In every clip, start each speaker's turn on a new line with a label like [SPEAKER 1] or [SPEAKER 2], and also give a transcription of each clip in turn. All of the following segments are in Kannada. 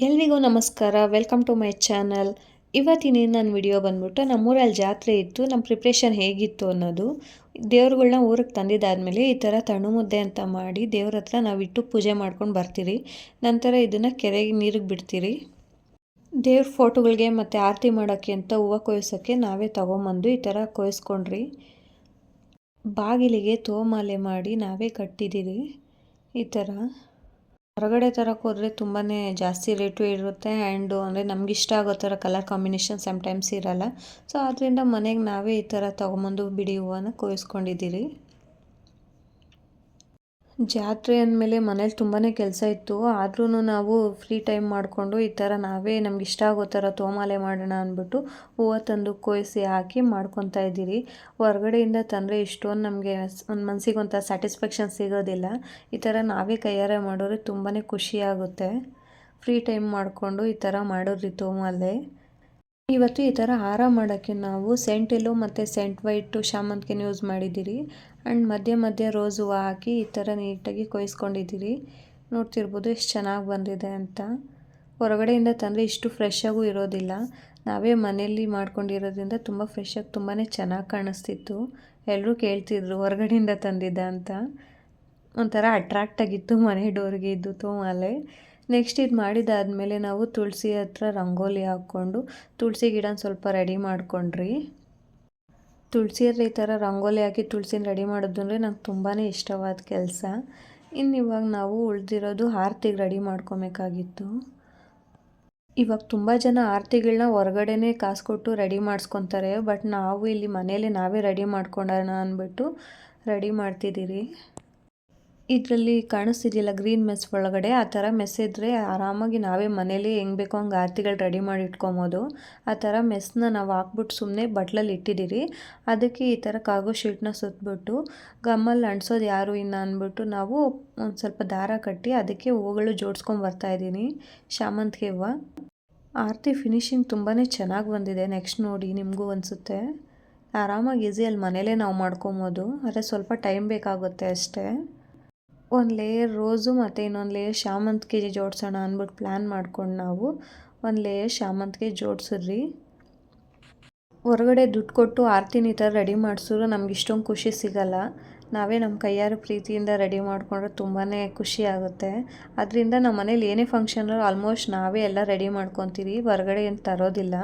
[SPEAKER 1] ಎಲ್ರಿಗೂ ನಮಸ್ಕಾರ. Welcome to my channel. ಇವತ್ತಿನ ನನ್ನ ವಿಡಿಯೋ ಬಂದ್ಬಿಟ್ಟು ನಮ್ಮೂರಲ್ಲಿ ಜಾತ್ರೆ ಇತ್ತು. ನಮ್ಮ ಪ್ರಿಪ್ರೇಷನ್ ಹೇಗಿತ್ತು ಅನ್ನೋದು. ದೇವ್ರುಗಳ್ನ ಊರಿಗೆ ತಂದಿದ್ದಾದಮೇಲೆ ಈ ಥರ ತಣ್ಣು ಮುದ್ದೆ ಅಂತ ಮಾಡಿ ದೇವ್ರ ಹತ್ರ ನಾವಿಟ್ಟು ಪೂಜೆ ಮಾಡ್ಕೊಂಡು ಬರ್ತೀರಿ. ನಂತರ ಇದನ್ನು ಕೆರೆಗೆ ನೀರಿಗೆ ಬಿಡ್ತೀರಿ. ದೇವ್ರ ಫೋಟೋಗಳಿಗೆ ಮತ್ತು ಆರತಿ ಮಾಡೋಕ್ಕೆ ಅಂತ ಹೂವು ಕೊಯ್ಸೋಕ್ಕೆ ನಾವೇ ತೊಗೊಂಬಂದು ಈ ಥರ ಕೊಯ್ಸ್ಕೊಂಡ್ರಿ. ಬಾಗಿಲಿಗೆ ತೋಮಾಲೆ ಮಾಡಿ ನಾವೇ ಕಟ್ಟಿದ್ದೀರಿ. ಈ ಥರ ಹೊರಗಡೆ ತರಕ್ಕೆ ಹೋದರೆ ತುಂಬಾ ಜಾಸ್ತಿ ರೇಟು ಇರುತ್ತೆ. ಅಂದರೆ ನಮ್ಗೆ ಇಷ್ಟ ಆಗೋ ಥರ ಕಲರ್ ಕಾಂಬಿನೇಷನ್ ಸಮ್ಟೈಮ್ಸ್ ಇರೋಲ್ಲ. ಸೊ ಆದ್ದರಿಂದ ಮನೆಗೆ ನಾವೇ ಈ ಥರ ತೊಗೊಂಬಂದು ಬಿಡಿ ಹೂವನ್ನ ಕೊಯ್ಸ್ಕೊಂಡಿದ್ದೀರಿ. ಜಾತ್ರೆ ಅಂದಮೇಲೆ ಮನೇಲಿ ತುಂಬಾ ಕೆಲಸ ಇತ್ತು. ಆದ್ರೂ ನಾವು ಫ್ರೀ ಟೈಮ್ ಮಾಡಿಕೊಂಡು ಈ ಥರ ನಾವೇ ನಮ್ಗೆ ಇಷ್ಟ ಆಗೋ ಥರ ತೋಮಾಲೆ ಮಾಡೋಣ ಅಂದ್ಬಿಟ್ಟು ಹೂವು ತಂದು ಕೊಯ್ಸಿ ಹಾಕಿ ಮಾಡ್ಕೊತಾ ಇದ್ದೀರಿ. ಹೊರಗಡೆಯಿಂದ ತಂದರೆ ಇಷ್ಟೊಂದು ನಮಗೆ ಒಂದು ಮನಸ್ಸಿಗೆ ಒಂಥರ ಸ್ಯಾಟಿಸ್ಫ್ಯಾಕ್ಷನ್ ಸಿಗೋದಿಲ್ಲ. ಈ ಥರ ನಾವೇ ಕೈಯಾರೆ ಮಾಡೋರು ತುಂಬಾ ಖುಷಿಯಾಗುತ್ತೆ. ಫ್ರೀ ಟೈಮ್ ಮಾಡಿಕೊಂಡು ಈ ಥರ ಮಾಡೋದ್ರಿ ತೋಮಾಲೆ. ಇವತ್ತು ಈ ಥರ ಹಾರ ಮಾಡೋಕ್ಕೆ ನಾವು ಸೆಂಟ್ ಎಲ್ಲೋ ಮತ್ತು ಸೆಂಟ್ ವೈಟು ಶಾಮಂತಿಗೆನ ಯೂಸ್ ಮಾಡಿದ್ದೀರಿ. ಆ್ಯಂಡ್ ಮಧ್ಯೆ ಮಧ್ಯೆ ರೋಸ್ ಹೂವು ಹಾಕಿ ಈ ಥರ ನೀಟಾಗಿ ಕೊಯ್ಸ್ಕೊಂಡಿದ್ದೀರಿ. ನೋಡ್ತಿರ್ಬೋದು ಎಷ್ಟು ಚೆನ್ನಾಗಿ ಬಂದಿದೆ ಅಂತ. ಹೊರಗಡೆಯಿಂದ ತಂದರೆ ಇಷ್ಟು ಫ್ರೆಶ್ಶಾಗೂ ಇರೋದಿಲ್ಲ. ನಾವೇ ಮನೆಯಲ್ಲಿ ಮಾಡ್ಕೊಂಡಿರೋದ್ರಿಂದ ತುಂಬ ಫ್ರೆಶ್ಶಾಗಿ ತುಂಬಾ ಚೆನ್ನಾಗಿ ಕಾಣಿಸ್ತಿತ್ತು. ಎಲ್ಲರೂ ಕೇಳ್ತಿದ್ರು ಹೊರಗಡೆಯಿಂದ ತಂದಿದ್ದ ಅಂತ. ಒಂಥರ ಅಟ್ರಾಕ್ಟಾಗಿತ್ತು ಮನೆ ಡೋರ್ಗೆ ಇದು ತೋಮಾಲೆ. ನೆಕ್ಸ್ಟ್ ಇದು ಮಾಡಿದಾದಮೇಲೆ ನಾವು ತುಳಸಿ ಹತ್ರ ರಂಗೋಲಿ ಹಾಕ್ಕೊಂಡು ತುಳಸಿ ಗಿಡನ ಸ್ವಲ್ಪ ರೆಡಿ ಮಾಡ್ಕೊಂಡ್ರಿ. ತುಳಸಿಯಲ್ಲಿ ಈ ಥರ ರಂಗೋಲಿ ಹಾಕಿ ತುಳಸಿನ ರೆಡಿ ಮಾಡೋದು ಅಂದರೆ ನಂಗೆ ತುಂಬಾ ಇಷ್ಟವಾದ ಕೆಲಸ. ಇವಾಗ ನಾವು ಉಳಿದಿರೋದು ಆರತಿಗೆ ರೆಡಿ ಮಾಡ್ಕೊಬೇಕಾಗಿತ್ತು. ಇವಾಗ ತುಂಬ ಜನ ಆರತಿಗಳನ್ನ ಹೊರಗಡೆನೇ ಕಾಸು ಕೊಟ್ಟು ರೆಡಿ ಮಾಡಿಸ್ಕೊತಾರೆ. ಬಟ್ ನಾವು ಇಲ್ಲಿ ಮನೇಲಿ ನಾವೇ ರೆಡಿ ಮಾಡ್ಕೊಳ್ಳೋಣ ಅಂದ್ಬಿಟ್ಟು ರೆಡಿ ಮಾಡ್ತಿದ್ದೀರಿ. ಇದರಲ್ಲಿ ಕಾಣಿಸ್ತಿದೆಯಲ್ಲ ಗ್ರೀನ್ ಮೆಸ್ ಒಳಗಡೆ, ಆ ಥರ ಮೆಸ್ ಇದ್ದರೆ ಆರಾಮಾಗಿ ನಾವೇ ಮನೇಲಿ ಹೆಂಗೆ ಬೇಕೋ ಹಂಗೆ ಆರತಿಗಳು ರೆಡಿ ಮಾಡಿ ಇಟ್ಕೊಬೋದು. ಆ ಥರ ಮೆಸ್ನ ನಾವು ಹಾಕ್ಬಿಟ್ಟು ಸುಮ್ಮನೆ ಬಟ್ಲಲ್ಲಿ ಇಟ್ಟಿದ್ದೀರಿ. ಅದಕ್ಕೆ ಈ ಥರ ಕಾಗೋ ಶೀಟ್ನ ಸುತ್ತಬಿಟ್ಟು ಗಮ್ಮಲ್ಲಿ ಅಂಟಿಸೋದು ಯಾರು ಇನ್ನು ಅಂದ್ಬಿಟ್ಟು ನಾವು ಒಂದು ಸ್ವಲ್ಪ ದಾರ ಕಟ್ಟಿ ಅದಕ್ಕೆ ಹೂವುಗಳು ಜೋಡಿಸ್ಕೊಂಡು ಬರ್ತಾಯಿದ್ದೀನಿ. ಶಾಮಂತಿಗೆ ಹೂವು ಆರತಿ ಫಿನಿಶಿಂಗ್ ತುಂಬಾ ಚೆನ್ನಾಗಿ ಬಂದಿದೆ. ನೆಕ್ಸ್ಟ್ ನೋಡಿ ನಿಮಗೂ ಅನಿಸುತ್ತೆ. ಆರಾಮಾಗಿ ಈಸಿಯಲ್ಲಿ ಮನೇಲೇ ನಾವು ಮಾಡ್ಕೊಬೋದು. ಆದರೆ ಸ್ವಲ್ಪ ಟೈಮ್ ಬೇಕಾಗುತ್ತೆ ಅಷ್ಟೇ. ಒಂದು ಲೇಯರ್ ರೋಸು ಮತ್ತು ಇನ್ನೊಂದು ಲೇಯರ್ ಶಾಮಂತಿಗೆ ಜೋಡಿಸೋಣ ಅಂದ್ಬಿಟ್ಟು ಪ್ಲ್ಯಾನ್ ಮಾಡ್ಕೊಂಡು ನಾವು ಒಂದು ಲೇಯರ್ ಶಾಮಂತಿಗೆ ಜೋಡಿಸಿದ್ರಿ. ಹೊರಗಡೆ ದುಡ್ಡು ಕೊಟ್ಟು ಆರತಿನ ಈ ಥರ ರೆಡಿ ಮಾಡಿಸಿದ್ರು ನಮ್ಗೆ ಇಷ್ಟೊಂದು ಖುಷಿ ಸಿಗೋಲ್ಲ. ನಾವೇ ನಮ್ಮ ಕೈಯಾರ ಪ್ರೀತಿಯಿಂದ ರೆಡಿ ಮಾಡಿಕೊಂಡ್ರೆ ತುಂಬಾ ಖುಷಿ ಆಗುತ್ತೆ. ಅದರಿಂದ ನಮ್ಮ ಮನೇಲಿ ಏನೇ ಫಂಕ್ಷನ್ ಆಲ್ಮೋಸ್ಟ್ ನಾವೇ ಎಲ್ಲ ರೆಡಿ ಮಾಡ್ಕೊತೀವಿ. ಹೊರಗಡೆ ಏನು ತರೋದಿಲ್ಲ.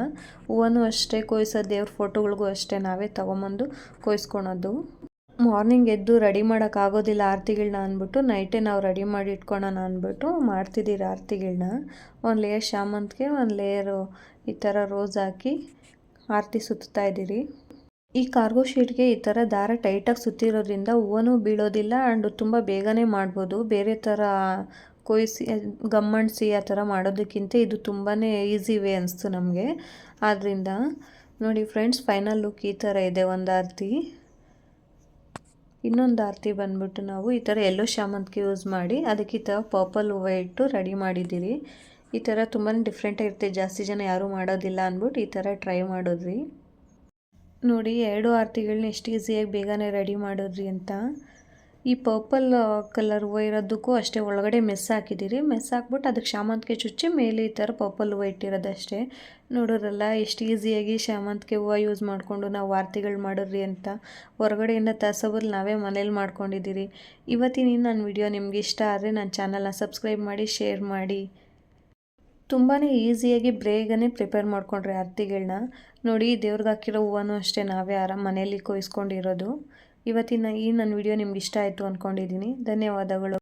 [SPEAKER 1] ಹೂವೂ ಅಷ್ಟೇ ಕೊಯ್ಸೋದು ದೇವ್ರ ಫೋಟೋಗಳಿಗೂ ಅಷ್ಟೇ ನಾವೇ ತೊಗೊಂಬಂದು ಕೊಯ್ಸ್ಕೊಳೋದು. ಮಾರ್ನಿಂಗ್ ಎದ್ದು ರೆಡಿ ಮಾಡೋಕ್ಕಾಗೋದಿಲ್ಲ ಆರತಿಗಳನ್ನ ಅಂದ್ಬಿಟ್ಟು ನೈಟೇ ನಾವು ರೆಡಿ ಮಾಡಿ ಇಟ್ಕೊಳ್ಳೋಣ ಅಂದ್ಬಿಟ್ಟು ಮಾಡ್ತಿದ್ದೀರಿ ಆರತಿಗಳನ್ನ. ಒಂದು ಲೇಯರ್ ಶಾಮಂತಿಗೆ ಒಂದು ಲೇಯರು ಈ ಥರ ರೋಸ್ ಹಾಕಿ ಆರತಿ ಸುತ್ತಾ ಇದ್ದೀರಿ. ಈ ಕಾರ್ಗೋ ಶೀಟ್ಗೆ ಈ ಥರ ದಾರ ಟೈಟಾಗಿ ಸುತ್ತಿರೋದ್ರಿಂದ ಹೂವೂ ಬೀಳೋದಿಲ್ಲ. ಆ್ಯಂಡ್ ತುಂಬ ಬೇಗನೆ ಮಾಡ್ಬೋದು. ಬೇರೆ ಥರ ಕೊಯ್ಸಿ ಗಮ್ಮಣಿಸಿ ಆ ಥರ ಮಾಡೋದಕ್ಕಿಂತ ಇದು ತುಂಬಾ ಈಸಿ ವೇ ಅನಿಸ್ತು ನಮಗೆ. ಆದ್ದರಿಂದ ನೋಡಿ ಫ್ರೆಂಡ್ಸ್, ಫೈನಲ್ ಲುಕ್ ಈ ಥರ ಇದೆ ಒಂದು ಆರತಿ. ಇನ್ನೊಂದು ಆರತಿ ಬಂದ್ಬಿಟ್ಟು ನಾವು ಈ ಥರ ಎಲ್ಲೋ ಶಾಮಂತಿಗೆ ಯೂಸ್ ಮಾಡಿ ಅದಕ್ಕೆ ಈ ಥರ ಪರ್ಪಲ್ ಹೂವು ಇಟ್ಟು ರೆಡಿ ಮಾಡಿದ್ದೀರಿ. ಈ ಥರ ತುಂಬಾ ಡಿಫ್ರೆಂಟಾಗಿರುತ್ತೆ. ಜಾಸ್ತಿ ಜನ ಯಾರೂ ಮಾಡೋದಿಲ್ಲ ಅಂದ್ಬಿಟ್ಟು ಈ ಥರ ಟ್ರೈ ಮಾಡಿದ್ರಿ. ನೋಡಿ 2 ಆರತಿಗಳನ್ನ ಎಷ್ಟು ಈಸಿಯಾಗಿ ಬೇಗನೆ ರೆಡಿ ಮಾಡಿದ್ರಿ ಅಂತ. ಈ ಪರ್ಪಲ್ ಕಲರ್ ಹೂವು ಇರೋದಕ್ಕೂ ಅಷ್ಟೇ ಒಳಗಡೆ ಮೆಸ್ ಹಾಕಿದ್ದೀರಿ. ಮೆಸ್ ಹಾಕ್ಬಿಟ್ಟು ಅದಕ್ಕೆ ಶಾಮಂತಿಗೆ ಚುಚ್ಚಿ ಮೇಲೆ ಈ ಥರ ಪರ್ಪಲ್ ಹೂವು ಇಟ್ಟಿರೋದಷ್ಟೇ. ನೋಡೋರಲ್ಲ ಎಷ್ಟು ಈಸಿಯಾಗಿ ಶಾಮಂತಿಗೆ ಹೂವು ಯೂಸ್ ಮಾಡಿಕೊಂಡು ನಾವು ಆರತಿಗಳು ಮಾಡಿದ್ರಿ ಅಂತ. ಹೊರಗಡೆಯಿಂದ ತರಿಸೋ ಬದಲು ನಾವೇ ಮನೇಲಿ ಮಾಡ್ಕೊಂಡಿದ್ದೀರಿ. ಇವತ್ತಿನ ನನ್ನ ವಿಡಿಯೋ ನಿಮ್ಗೆ ಇಷ್ಟ ಆದರೆ ನನ್ನ ಚಾನಲ್ನ ಸಬ್ಸ್ಕ್ರೈಬ್ ಮಾಡಿ, ಶೇರ್ ಮಾಡಿ. ತುಂಬಾ ಈಸಿಯಾಗಿ ಬೇಗನೆ ಪ್ರಿಪೇರ್ ಮಾಡ್ಕೊಂಡ್ರಿ ಆರತಿಗಳನ್ನ. ನೋಡಿ ದೇವ್ರಿಗೆ ಹಾಕಿರೋ ಹೂವೂ ಅಷ್ಟೇ ನಾವೇ ಮನೆಯಲ್ಲಿ ಕೊಯ್ಸ್ಕೊಂಡಿರೋದು. ಇವತ್ತಿನ ನನ್ನ ವಿಡಿಯೋ ನಿಮ್ಗೆ ಇಷ್ಟ ಆಯಿತು ಅಂದ್ಕೊಂಡಿದ್ದೀನಿ. ಧನ್ಯವಾದಗಳು.